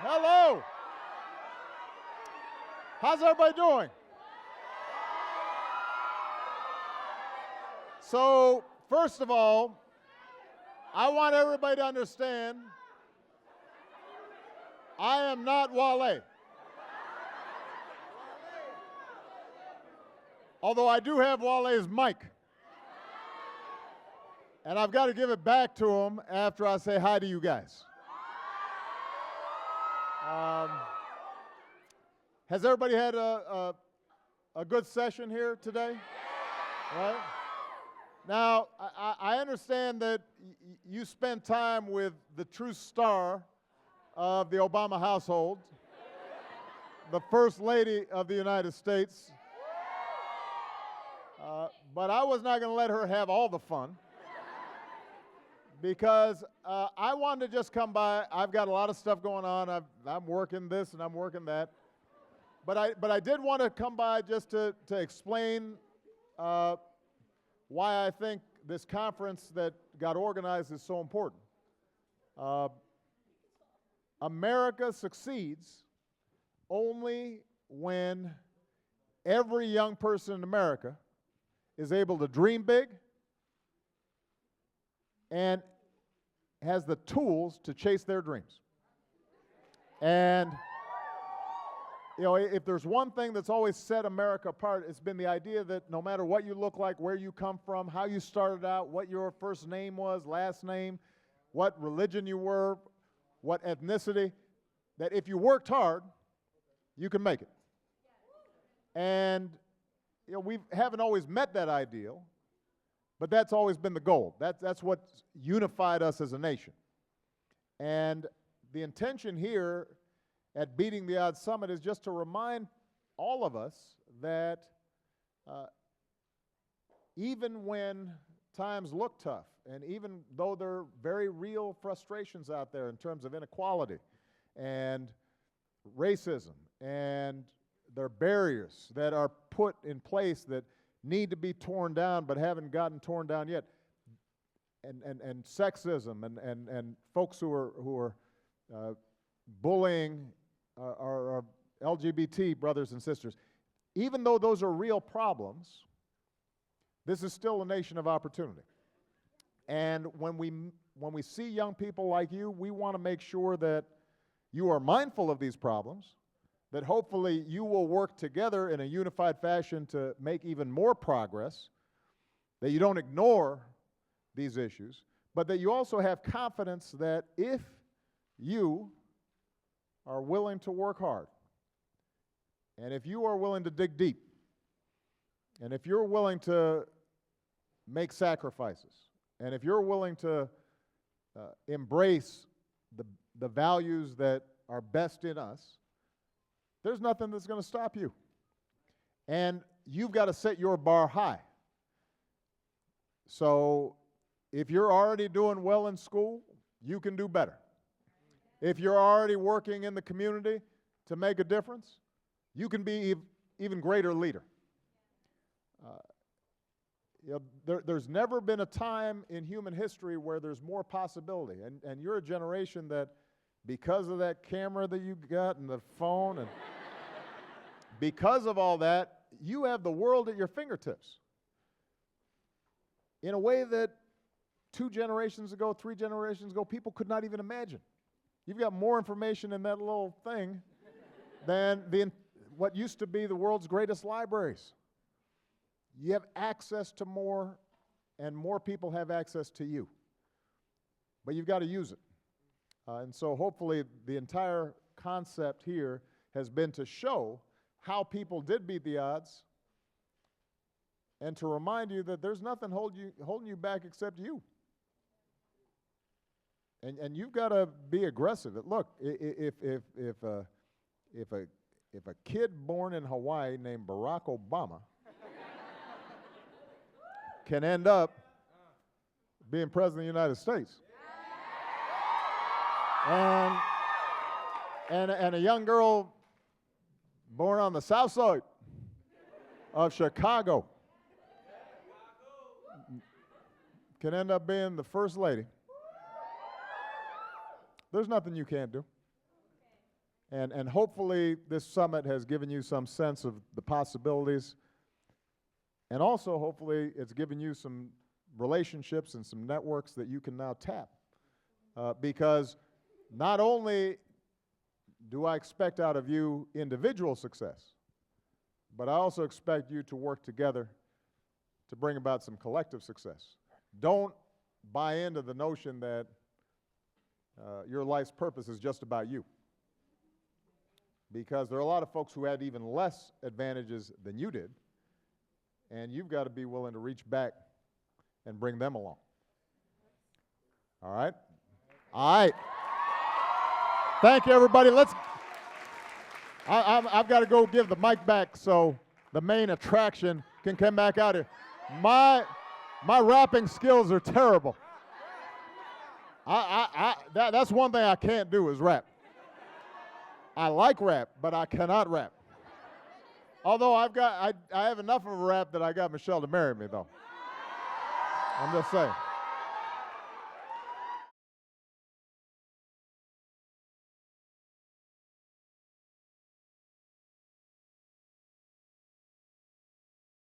Hello. How's everybody doing? So, first of all, I want everybody to understand I am not Wale. Although I do have Wale's mic. And I've got to give it back to him after I say hi to you guys. Has everybody had a good session here today? Right? Now, I understand that you spent time with the true star of the Obama household, the First Lady of the United States. But I was not going to let her have all the fun because I wanted to just come by. I've got a lot of stuff going on. I'm working this and I'm working that. But I did want to come by just to explain why I think this conference that got organized is so important. America succeeds only when every young person in America is able to dream big and has the tools to chase their dreams. And you know, if there's one thing that's always set America apart, it's been the idea that no matter what you look like, where you come from, how you started out, what your first name was, last name, what religion you were, what ethnicity, that if you worked hard, you can make it. And you know, we haven't always met that ideal, but that's always been the goal. That's what unified us as a nation. And the intention here at Beating the Odds Summit is just to remind all of us that even when times look tough, and even though there are very real frustrations out there in terms of inequality and racism, and there are barriers that are put in place that need to be torn down but haven't gotten torn down yet, and sexism and folks who are bullying our LGBT brothers and sisters. Even though those are real problems, this is still a nation of opportunity. And when we see young people like you, we want to make sure that you are mindful of these problems, that hopefully you will work together in a unified fashion to make even more progress, that you don't ignore these issues, but that you also have confidence that if you are willing to work hard, and if you are willing to dig deep, and if you're willing to make sacrifices, and if you're willing to embrace the values that are best in us, there's nothing that's going to stop you. And you've got to set your bar high. So if you're already doing well in school, you can do better. If you're already working in the community to make a difference, you can be even greater leader. You know, there's never been a time in human history where there's more possibility. And you're a generation that, because of that camera that you got and the phone, and because of all that, you have the world at your fingertips in a way that 2 generations ago, 3 generations ago, people could not even imagine. You've got more information in that little thing than what used to be the world's greatest libraries. You have access to more, and more people have access to you. But you've got to use it. And so hopefully the entire concept here has been to show how people did beat the odds and to remind you that there's nothing holding you back except you. And you've got to be aggressive. Look, if a kid born in Hawaii named Barack Obama can end up being president of the United States, and a young girl born on the south side of Chicago can end up being the first lady, there's nothing you can't do. And hopefully this summit has given you some sense of the possibilities. And also, hopefully, it's given you some relationships and some networks that you can now tap. Because not only do I expect out of you individual success, but I also expect you to work together to bring about some collective success. Don't buy into the notion that your life's purpose is just about you. Because there are a lot of folks who had even less advantages than you did, and you've got to be willing to reach back and bring them along. All right? All right. Thank you, everybody. I've got to go give the mic back so the main attraction can come back out here. My rapping skills are terrible. That's one thing I can't do is rap. I like rap, but I cannot rap. Although I have enough of a rap that I got Michelle to marry me, though. I'm just saying.